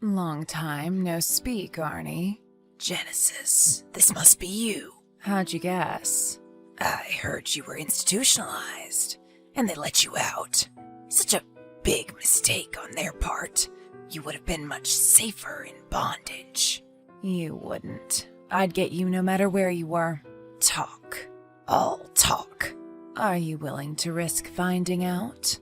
Long time no speak, Arnie. Genesis, this must be you. How'd you guess? I heard you were institutionalized, and they let you out. Such a big mistake on their part. You would have been much safer in bondage. You wouldn't. I'd get you no matter where you were. Talk. All talk. Are you willing to risk finding out?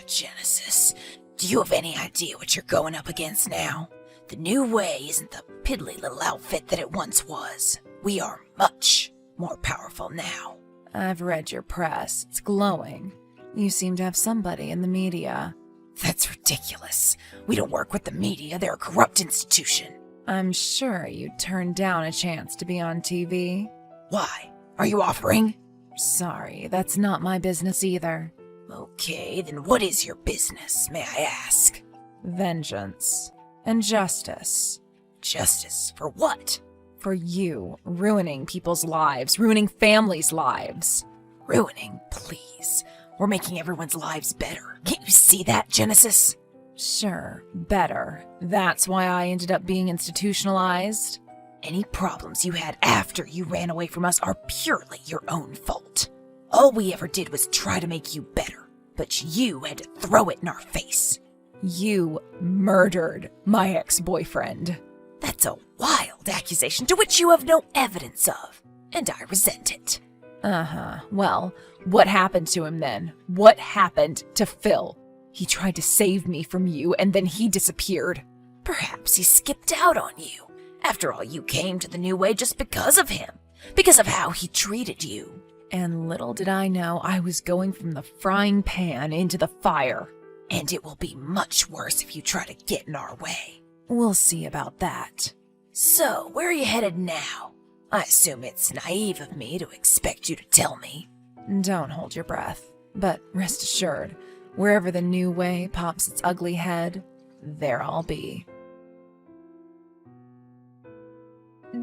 Genesis, do you have any idea what you're going up against now? The new way isn't the piddly little outfit that it once was. We are much more powerful now. I've read your press. It's glowing. You seem to have somebody in the media. That's ridiculous. We don't work with the media. They're a corrupt institution. I'm sure you turned down a chance to be on TV. Why? Are you offering? Sorry, that's not my business either. Okay, then what is your business, may I ask? Vengeance. And justice. Justice for what? For you, ruining people's lives, ruining families' lives. Ruining, please. We're making everyone's lives better. Can't you see that, Genesis? Sure, better. That's why I ended up being institutionalized. Any problems you had after you ran away from us are purely your own fault. All we ever did was try to make you better, but you had to throw it in our face. You murdered my ex-boyfriend. That's a wild accusation to which you have no evidence of, and I resent it. Well, what happened to him then? What happened to Phil? He tried to save me from you, and then he disappeared. Perhaps he skipped out on you. After all, you came to the new way just because of him, because of how he treated you. And little did I know I was going from the frying pan into the fire. And it will be much worse if you try to get in our way. We'll see about that. So, where are you headed now? I assume it's naive of me to expect you to tell me. Don't hold your breath, but rest assured, wherever the new way pops its ugly head, there I'll be.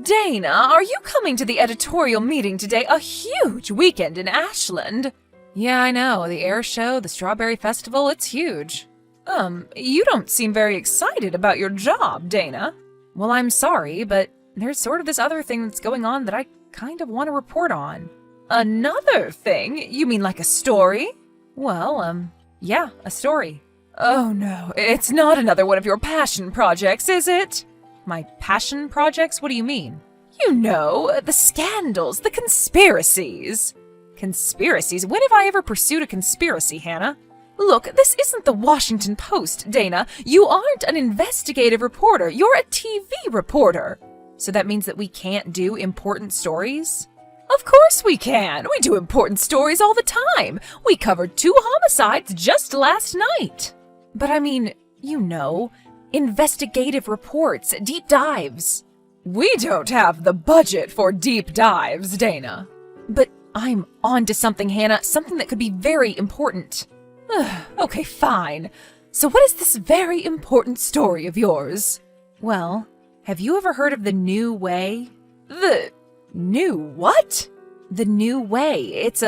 Dana, are you coming to the editorial meeting today? A huge weekend in Ashland. Yeah, I know. The air show, the strawberry festival, it's huge. You don't seem very excited about your job, Dana. Well, I'm sorry, but there's sort of this other thing that's going on that I kind of want to report on. Another thing? You mean like a story? Well, yeah, a story. Oh no, it's not another one of your passion projects, is it? My passion projects? What do you mean? You know, the scandals, the conspiracies. Conspiracies? When have I ever pursued a conspiracy, Hannah? Look, this isn't the Washington Post, Dana. You aren't an investigative reporter. You're a TV reporter. So that means that we can't do important stories? Of course we can. We do important stories all the time. We covered 2 homicides just last night. But I mean, you know, investigative reports, deep dives. We don't have the budget for deep dives, Dana. But I'm on to something, Hannah, something that could be very important. Okay, fine. So what is this very important story of yours? Well, have you ever heard of the New Way? The New what? The New Way. It's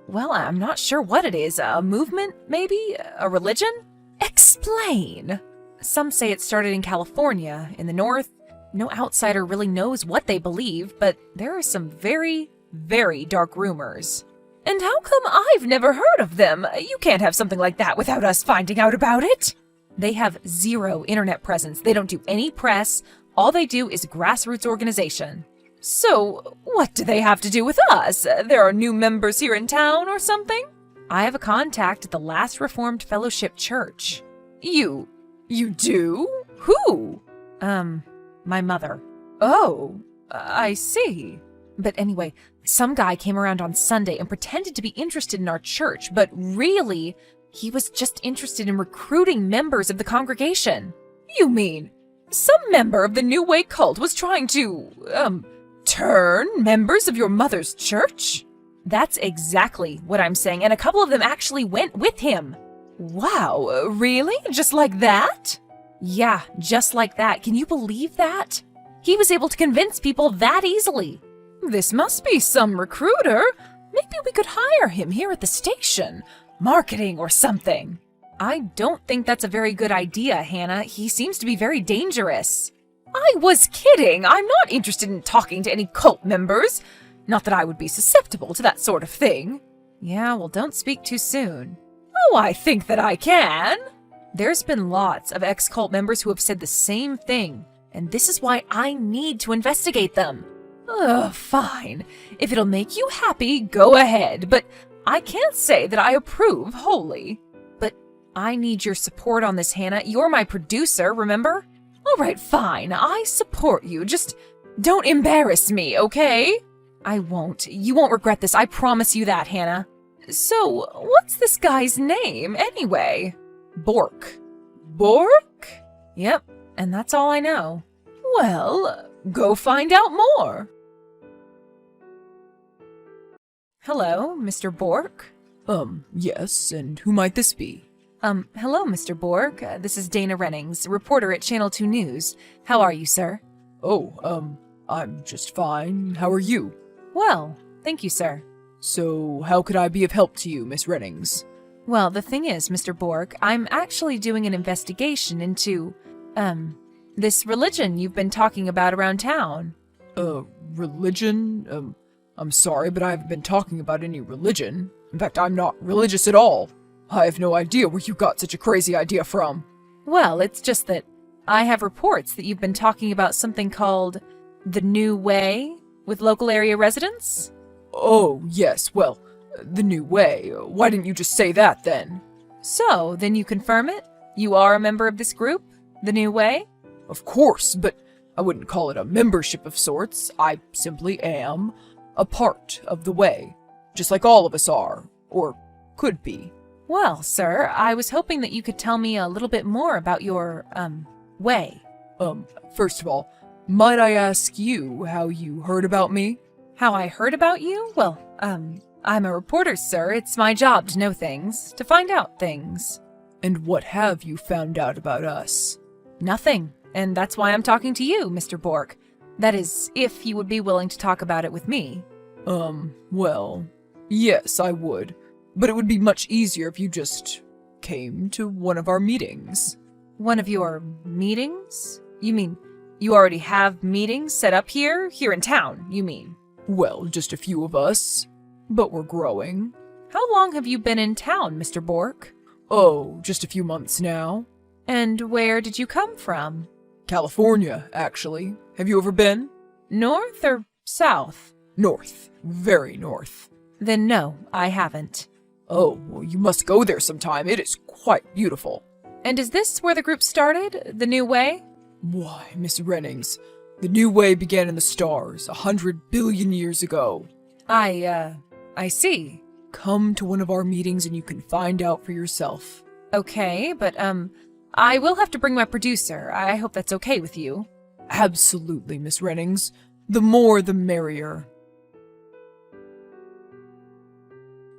well, I'm not sure what it is. A movement, maybe? A religion? Explain. Some say it started in California, in the north. No outsider really knows what they believe, but there are some very, very dark rumors. And how come I've never heard of them? You can't have something like that without us finding out about it. They have 0 internet presence. They don't do any press. All they do is grassroots organization. So, what do they have to do with us? There are new members here in town or something? I have a contact at the Last Reformed Fellowship Church. You do? Who? My mother. Oh, I see. But anyway, some guy came around on Sunday and pretended to be interested in our church, but really, he was just interested in recruiting members of the congregation. You mean, some member of the New Way cult was trying to, turn members of your mother's church? That's exactly what I'm saying, and a couple of them actually went with him. Wow, really? Just like that? Yeah, just like that. Can you believe that? He was able to convince people that easily. This must be some recruiter. Maybe we could hire him here at the station. Marketing or something. I don't think that's a very good idea, Hannah. He seems to be very dangerous. I was kidding. I'm not interested in talking to any cult members. Not that I would be susceptible to that sort of thing. Yeah, well, don't speak too soon. Oh, I think that I can. There's been lots of ex-cult members who have said the same thing, and this is why I need to investigate them. Ugh, fine. If it'll make you happy, go ahead, but I can't say that I approve wholly. But I need your support on this, Hannah. You're my producer, remember? All right, fine. I support you. Just don't embarrass me, okay? I won't. You won't regret this. I promise you that, Hannah. So, what's this guy's name, anyway? Bork. Bork? Yep, and that's all I know. Well, go find out more. Hello, Mr. Bork? Yes, and who might this be? Hello, Mr. Bork. This is Dana Rennings, reporter at Channel 2 News. How are you, sir? Oh, I'm just fine. How are you? Well, thank you, sir. So, how could I be of help to you, Miss Rennings? Well, the thing is, Mr. Bork, I'm actually doing an investigation into, this religion you've been talking about around town. Religion? I'm sorry, but I haven't been talking about any religion. In fact, I'm not religious at all. I have no idea where you got such a crazy idea from. Well, it's just that I have reports that you've been talking about something called the New Way with local area residents. Oh, yes, well, the New Way. Why didn't you just say that, then? So, then you confirm it? You are a member of this group, the New Way? Of course, but I wouldn't call it a membership of sorts. I simply am a part of the Way, just like all of us are, or could be. Well, sir, I was hoping that you could tell me a little bit more about your, way. First of all, might I ask you how you heard about me? How I heard about you? Well, I'm a reporter, sir. It's my job to know things, to find out things. And what have you found out about us? Nothing, and that's why I'm talking to you, Mr. Bork. That is, if you would be willing to talk about it with me. Well, yes, I would. But it would be much easier if you just came to one of our meetings. One of your meetings? You mean you already have meetings set up here in town, you mean? Well, just a few of us, but we're growing. How long have you been in town, Mr. Bork? Oh, just a few months now. And where did you come from? California, actually. Have you ever been? North or south? North. Very north. Then no, I haven't. Oh, well, you must go there sometime. It is quite beautiful. And is this where the group started, the New Way? Why, Miss Rennings, the New Way began in the stars 100 billion years ago. I see. Come to one of our meetings and you can find out for yourself. Okay, but, I will have to bring my producer. I hope that's okay with you. Absolutely, Miss Rennings. The more the merrier.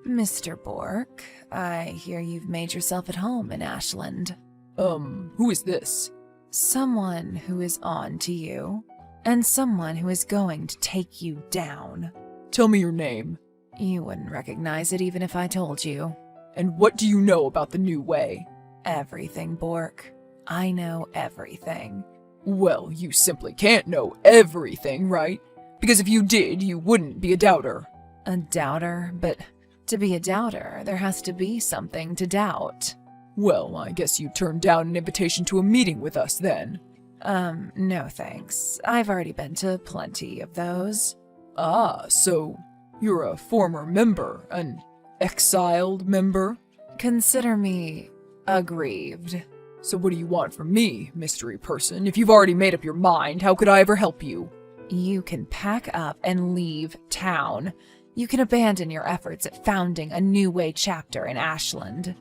Mr. Bork, I hear you've made yourself at home in Ashland. Who is this? Someone who is on to you, and someone who is going to take you down. Tell me your name. You wouldn't recognize it even if I told you. And what do you know about the New Way? Everything, Bork. I know everything. Well, you simply can't know everything, right? Because if you did, you wouldn't be a doubter. A doubter? But to be a doubter, there has to be something to doubt. Well, I guess you turned down an invitation to a meeting with us then. No thanks. I've already been to plenty of those. Ah, so you're a former member, an exiled member? Consider me aggrieved. So what do you want from me, mystery person? If you've already made up your mind, how could I ever help you? You can pack up and leave town. You can abandon your efforts at founding a New Way chapter in Ashland.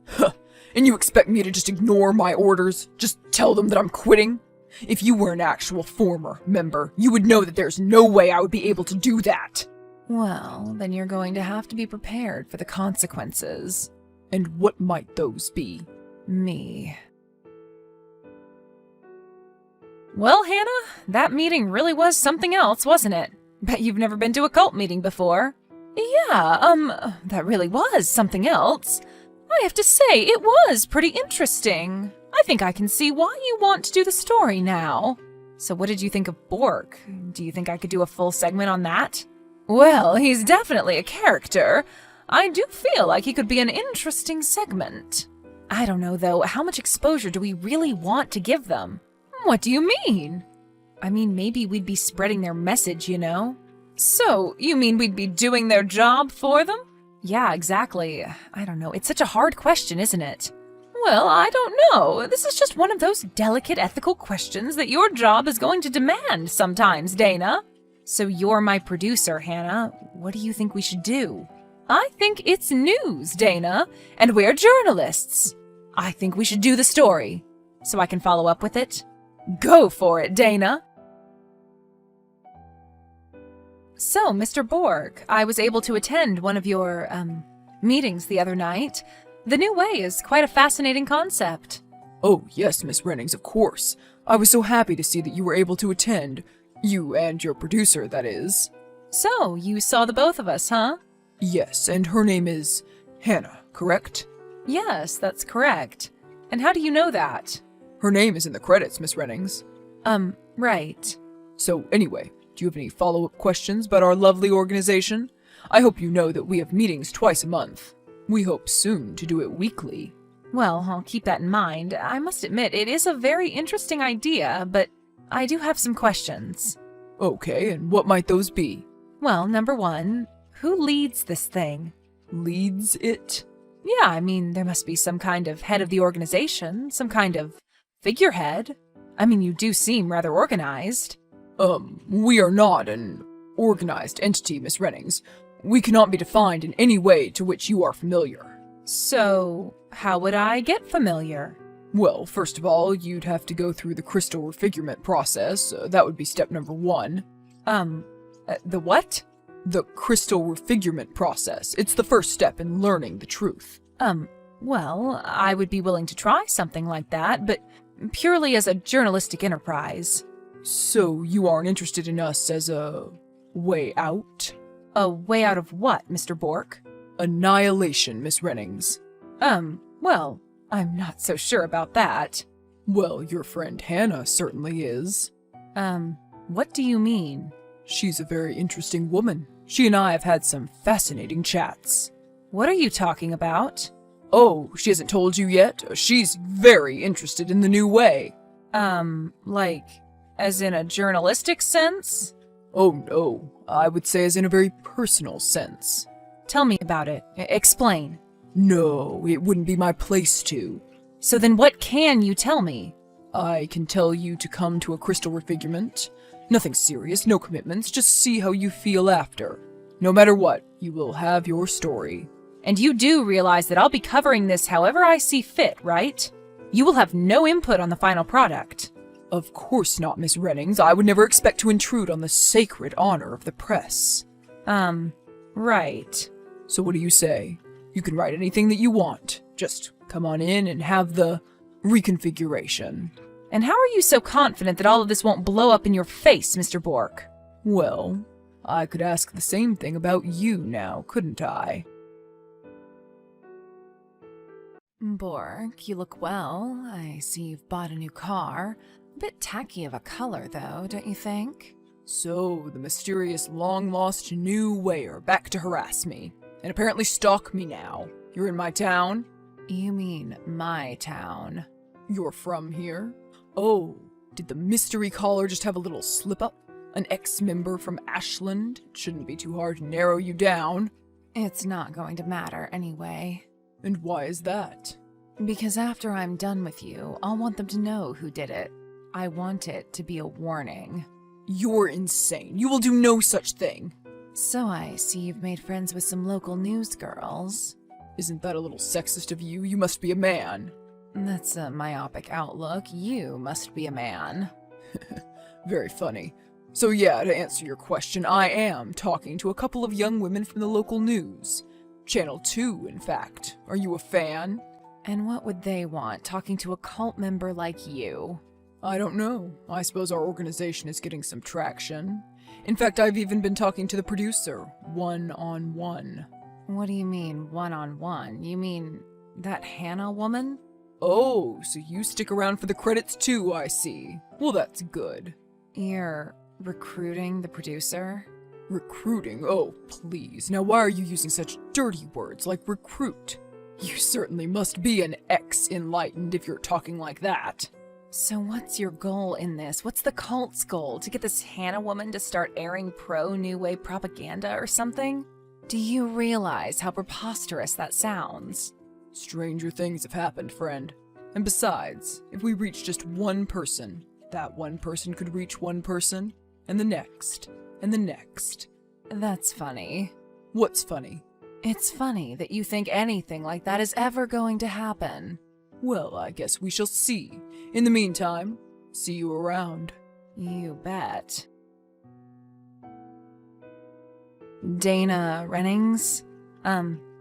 Huh. And you expect me to just ignore my orders? Just tell them that I'm quitting? If you were an actual former member, you would know that there's no way I would be able to do that. Well, then you're going to have to be prepared for the consequences. And what might those be? Me. Well, Hannah, that meeting really was something else, wasn't it? Bet you've never been to a cult meeting before. Yeah, that really was something else. I have to say, it was pretty interesting. I think I can see why you want to do the story now. So what did you think of Bork? Do you think I could do a full segment on that? Well, he's definitely a character. I do feel like he could be an interesting segment. I don't know, though. How much exposure do we really want to give them? What do you mean? I mean, maybe we'd be spreading their message, you know? So, you mean we'd be doing their job for them? Yeah, exactly. I don't know. It's such a hard question, isn't it? Well, I don't know. This is just one of those delicate ethical questions that your job is going to demand sometimes, Dana. So you're my producer, Hannah. What do you think we should do? I think it's news, Dana, and we're journalists. I think we should do the story, so I can follow up with it. Go for it, Dana. So, Mr. Bork, I was able to attend one of your, meetings the other night. The new way is quite a fascinating concept. Oh, yes, Miss Rennings, of course. I was so happy to see that you were able to attend. You and your producer, that is. So, you saw the both of us, huh? Yes, and her name is Hannah, correct? Yes, that's correct. And how do you know that? Her name is in the credits, Miss Rennings. Right. So, anyway, do you have any follow-up questions about our lovely organization? I hope you know that we have meetings twice a month. We hope soon to do it weekly. Well, I'll keep that in mind. I must admit, it is a very interesting idea, but I do have some questions. Okay, and what might those be? Well, number one, who leads this thing? Leads it? Yeah, I mean, there must be some kind of head of the organization, some kind of figurehead. I mean, you do seem rather organized. We are not an organized entity, Miss Rennings. We cannot be defined in any way to which you are familiar. So, how would I get familiar? Well, first of all, you'd have to go through the crystal refigurement process. That would be step number 1. The what? The crystal refigurement process. It's the first step in learning the truth. Well, I would be willing to try something like that, but purely as a journalistic enterprise. So you aren't interested in us as a way out? A way out of what, Mr. Bork? Annihilation, Miss Rennings. Well, I'm not so sure about that. Well, your friend Hannah certainly is. What do you mean? She's a very interesting woman. She and I have had some fascinating chats. What are you talking about? Oh, she hasn't told you yet? She's very interested in the new way. Like, as in a journalistic sense? Oh no, I would say as in a very personal sense. Tell me about it. Explain. No, it wouldn't be my place to. So then what can you tell me? I can tell you to come to a crystal refigurement. Nothing serious, no commitments, just see how you feel after. No matter what, you will have your story. And you do realize that I'll be covering this however I see fit, right? You will have no input on the final product. Of course not, Miss Rennings. I would never expect to intrude on the sacred honor of the press. Right. So what do you say? You can write anything that you want. Just come on in and have the reconfiguration. And how are you so confident that all of this won't blow up in your face, Mr. Bork? Well, I could ask the same thing about you now, couldn't I? Bork, you look well. I see you've bought a new car. A bit tacky of a color, though, don't you think? So, the mysterious long-lost new way are back to harass me, and apparently stalk me now. You're in my town? You mean my town? You're from here? Oh, did the mystery caller just have a little slip-up? An ex-member from Ashland? It shouldn't be too hard to narrow you down. It's not going to matter anyway. And why is that? Because after I'm done with you, I'll want them to know who did it. I want it to be a warning. You're insane. You will do no such thing. So I see you've made friends with some local news girls. Isn't that a little sexist of you? You must be a man. That's a myopic outlook. You must be a man. Very funny. So yeah, to answer your question, I am talking to a couple of young women from the local news. Channel 2, in fact. Are you a fan? And what would they want, talking to a cult member like you? I don't know. I suppose our organization is getting some traction. In fact, I've even been talking to the producer, one-on-one. What do you mean, one-on-one? You mean That Hannah woman? Oh, so you stick around for the credits too, I see. Well, that's good. You're recruiting the producer? Recruiting? Oh, please. Now why are you using such dirty words like recruit? You certainly must be an ex-enlightened if you're talking like that. So what's your goal in this? What's the cult's goal? To get this Hannah woman to start airing pro-New Way propaganda or something? Do you realize how preposterous that sounds? Stranger things have happened, friend. And besides, if we reach just one person, that one person could reach one person, and the next, and the next. That's funny. What's funny? It's funny that you think anything like that is ever going to happen. Well, I guess we shall see. In the meantime, see you around. You bet. Dana Rennings?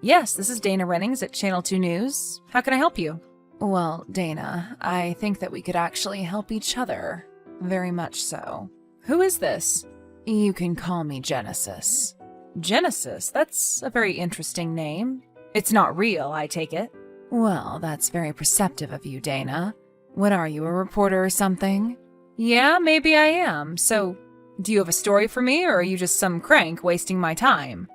Yes, this is Dana Rennings at Channel 2 News. How can I help you? Well, Dana, I think that we could actually help each other. Very much so. Who is this? You can call me Genesis. Genesis? That's a very interesting name. It's not real, I take it. Well, that's very perceptive of you, Dana. What are you, a reporter or something? Yeah, maybe I am. So, do you have a story for me, or are you just some crank wasting my time?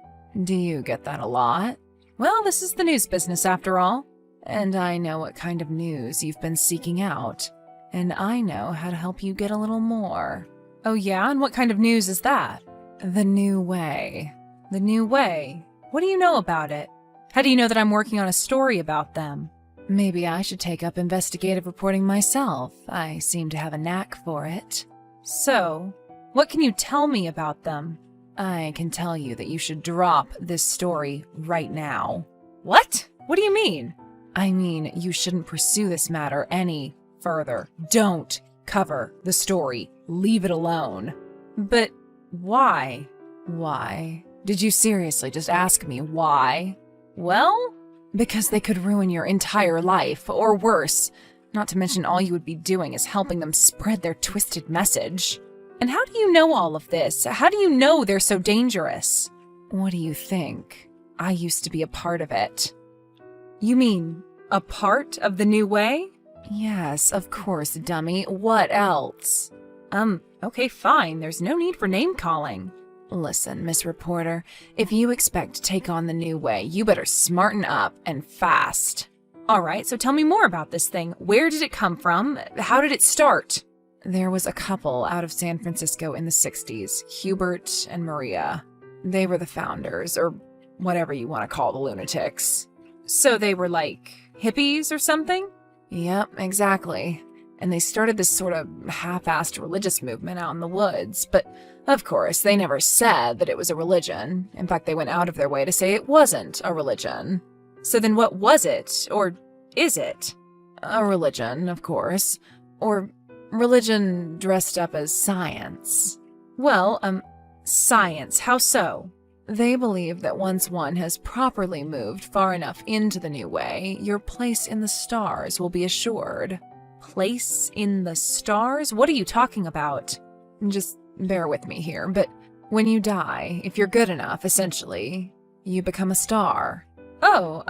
Do you get that a lot? Well, this is the news business after all. And I know what kind of news you've been seeking out. And I know how to help you get a little more. Oh yeah? And what kind of news is that? The New Way. The New Way? What do you know about it? How do you know that I'm working on a story about them? Maybe I should take up investigative reporting myself. I seem to have a knack for it. So, what can you tell me about them? I can tell you that you should drop this story right now. What? What do you mean? I mean, you shouldn't pursue this matter any further. Don't cover the story. Leave it alone. But why? Why? Did you seriously just ask me why? Well, because they could ruin your entire life, or worse. Not to mention all you would be doing is helping them spread their twisted message. And how do you know all of this? How do you know they're so dangerous? What do you think? I used to be a part of it. You mean, a part of the New Way? Yes, of course, dummy. What else? Okay, fine. There's no need for name-calling. Listen, Miss Reporter, if you expect to take on the New Way, you better smarten up and fast. All right, so tell me more about this thing. Where did it come from? How did it start? There was a couple out of San Francisco in the 60s, Hubert and Maria. They were the founders, or whatever you want to call the lunatics. So they were like hippies or something? Yep, exactly. And they started this sort of half-assed religious movement out in the woods, but of course, they never said that it was a religion. In fact, they went out of their way to say it wasn't a religion. So then what was it, or is it? A religion, of course. Or religion dressed up as science. Well, science, how so? They believe that once one has properly moved far enough into the New Way, your place in the stars will be assured. Place in the stars? What are you talking about? Just bear with me here, but when you die, if you're good enough, essentially, you become a star. Oh,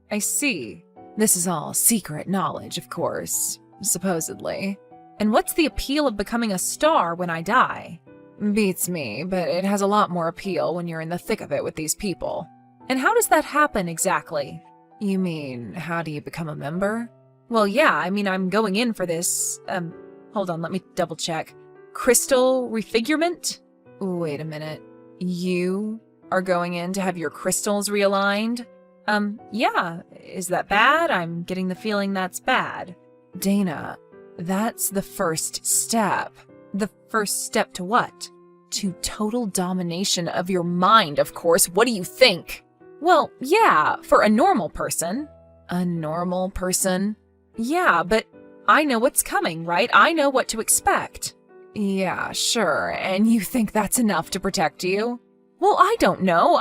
I see. This is all secret knowledge, of course, supposedly. And what's the appeal of becoming a star when I die? Beats me, but it has a lot more appeal when you're in the thick of it with these people. And how does that happen exactly? You mean, how do you become a member? Well, yeah, I mean, I'm going in for this, hold on, let me double check. Crystal refigurement? Wait a minute. You are going in to have your crystals realigned? Yeah. Is that bad? I'm getting the feeling that's bad. Dana, that's the first step. The first step to what? To total domination of your mind, of course. What do you think? Well, yeah, for a normal person. A normal person? Yeah, but I know what's coming, right? I know what to expect. Yeah, sure. And you think that's enough to protect you? Well, I don't know.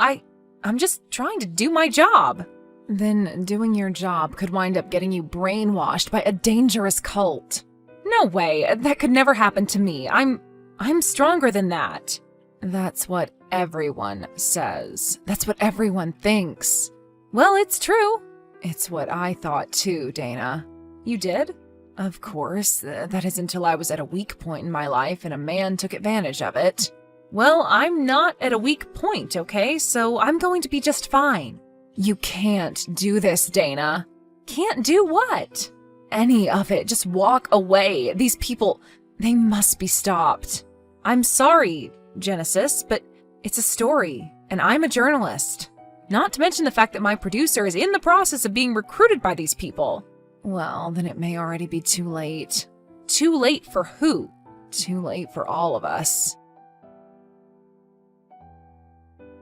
I'm just trying to do my job. Then doing your job could wind up getting you brainwashed by a dangerous cult. No way. That could never happen to me. I'm stronger than that. That's what everyone says. That's what everyone thinks. Well, it's true. It's what I thought too, Dana. You did? Of course, that is until I was at a weak point in my life and a man took advantage of it. Well, I'm not at a weak point, okay? So I'm going to be just fine. You can't do this, Dana. Can't do what? Any of it. Just walk away. These people, they must be stopped. I'm sorry, Genesis, but it's a story, and I'm a journalist. Not to mention the fact that my producer is in the process of being recruited by these people. Well, then it may already be too late. Too late for who? Too late for all of us.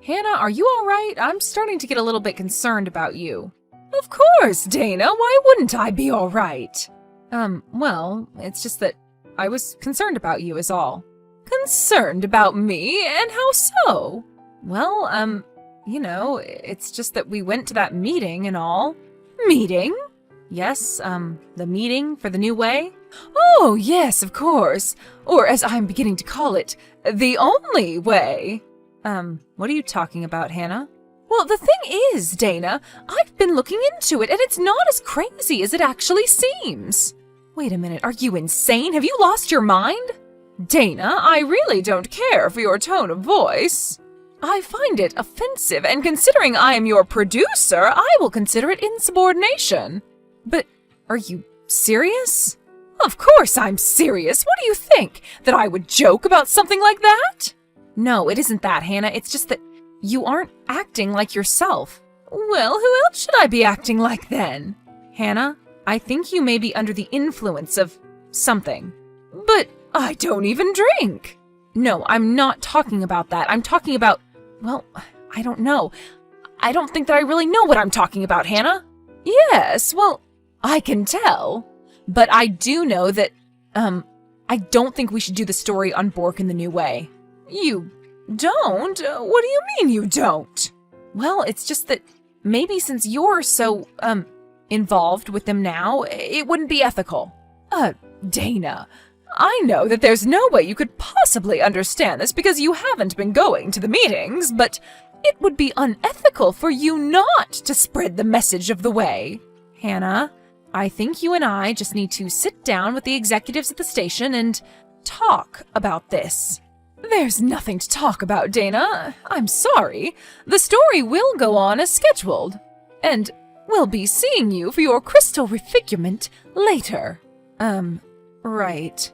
Hannah, are you all right? I'm starting to get a little bit concerned about you. Of course, Dana. Why wouldn't I be all right? Well, it's just that I was concerned about you is all. Concerned about me? And how so? Well, you know, it's just that we went to that meeting and all. Meeting? Yes, the meeting for the new way? Oh, yes, of course. Or as I'm beginning to call it, the only way. What are you talking about, Hannah? Well, the thing is, Dana, I've been looking into it, and it's not as crazy as it actually seems. Wait a minute, are you insane? Have you lost your mind? Dana, I really don't care for your tone of voice. I find it offensive, and considering I am your producer, I will consider it insubordination. But are you serious? Of course I'm serious. What do you think? That I would joke about something like that? No, it isn't that, Hannah. It's just that you aren't acting like yourself. Well, who else should I be acting like then? Hannah, I think you may be under the influence of something. But I don't even drink. No, I'm not talking about that. I'm talking about, well, I don't know. I don't think that I really know what I'm talking about, Hannah. Yes, well, I can tell. But I do know that, I don't think we should do the story on Bork in the New Way. You don't? What do you mean you don't? Well, it's just that maybe since you're so, involved with them now, it wouldn't be ethical. Dana, I know that there's no way you could possibly understand this because you haven't been going to the meetings, but it would be unethical for you not to spread the message of the way. Hannah, I think you and I just need to sit down with the executives at the station and talk about this. There's nothing to talk about, Dana. I'm sorry. The story will go on as scheduled. And we'll be seeing you for your crystal refigurement later. Right.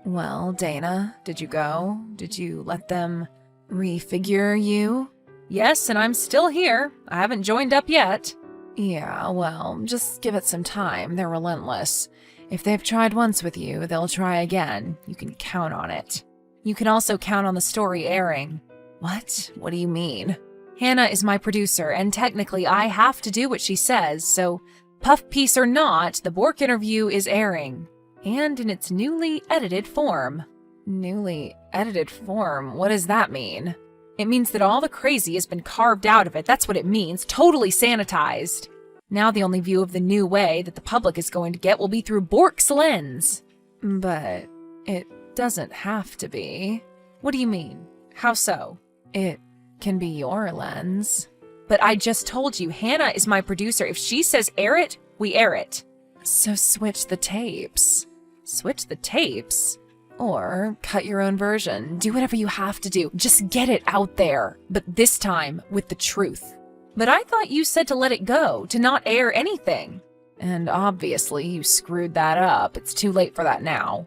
Well, Dana, did you go? Did you let them refigure you? Yes, and I'm still here. I haven't joined up yet. Yeah, well, just give it some time. They're relentless. If they've tried once with you, they'll try again. You can count on it. You can also count on the story airing. What? What do you mean? Hannah is my producer, and technically I have to do what she says, so puff piece or not, the Bork interview is airing. And in its newly edited form. Newly edited form? What does that mean? It means that all the crazy has been carved out of it. That's what it means. Totally sanitized. Now the only view of the new way that the public is going to get will be through Bork's lens. But it doesn't have to be. What do you mean? How so? It can be your lens. But I just told you, Hannah is my producer. If she says air it, we air it. So switch the tapes. Switch the tapes? Or cut your own version. Do whatever you have to do. Just get it out there. But this time, with the truth. But I thought you said to let it go, to not air anything. And obviously you screwed that up. It's too late for that now.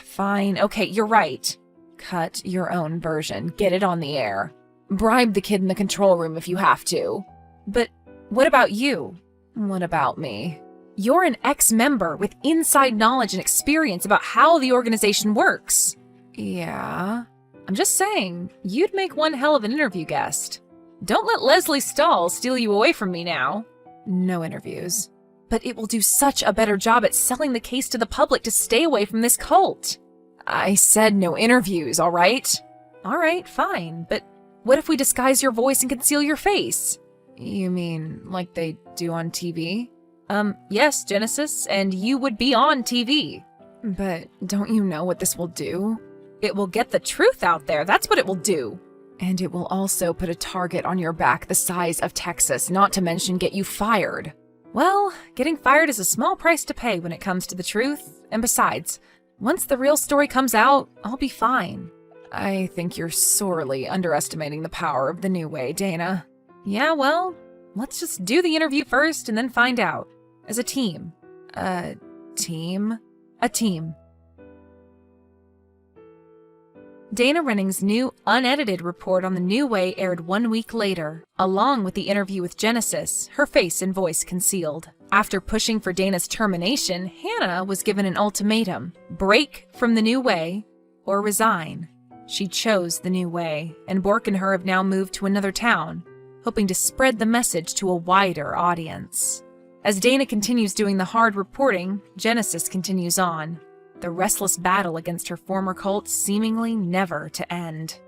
Fine. Okay, you're right. Cut your own version. Get it on the air. Bribe the kid in the control room if you have to. But what about you? What about me? You're an ex-member with inside knowledge and experience about how the organization works. Yeah. I'm just saying, you'd make one hell of an interview guest. Don't let Leslie Stahl steal you away from me now. No interviews. But it will do such a better job at selling the case to the public to stay away from this cult. I said no interviews, all right? All right, fine. But what if we disguise your voice and conceal your face? You mean like they do on TV? Yes, Genesis, and you would be on TV. But don't you know what this will do? It will get the truth out there, that's what it will do. And it will also put a target on your back the size of Texas, not to mention get you fired. Well, getting fired is a small price to pay when it comes to the truth, and besides, once the real story comes out, I'll be fine. I think you're sorely underestimating the power of the new way, Dana. Yeah, well, let's just do the interview first and then find out. As a team. A team. Dana Renning's new, unedited report on the new way aired 1 week later, along with the interview with Genesis, her face and voice concealed. After pushing for Dana's termination, Hannah was given an ultimatum: break from the new way or resign. She chose the new way, and Bork and her have now moved to another town, hoping to spread the message to a wider audience. As Dana continues doing the hard reporting, Genesis continues on, the restless battle against her former cult seemingly never to end.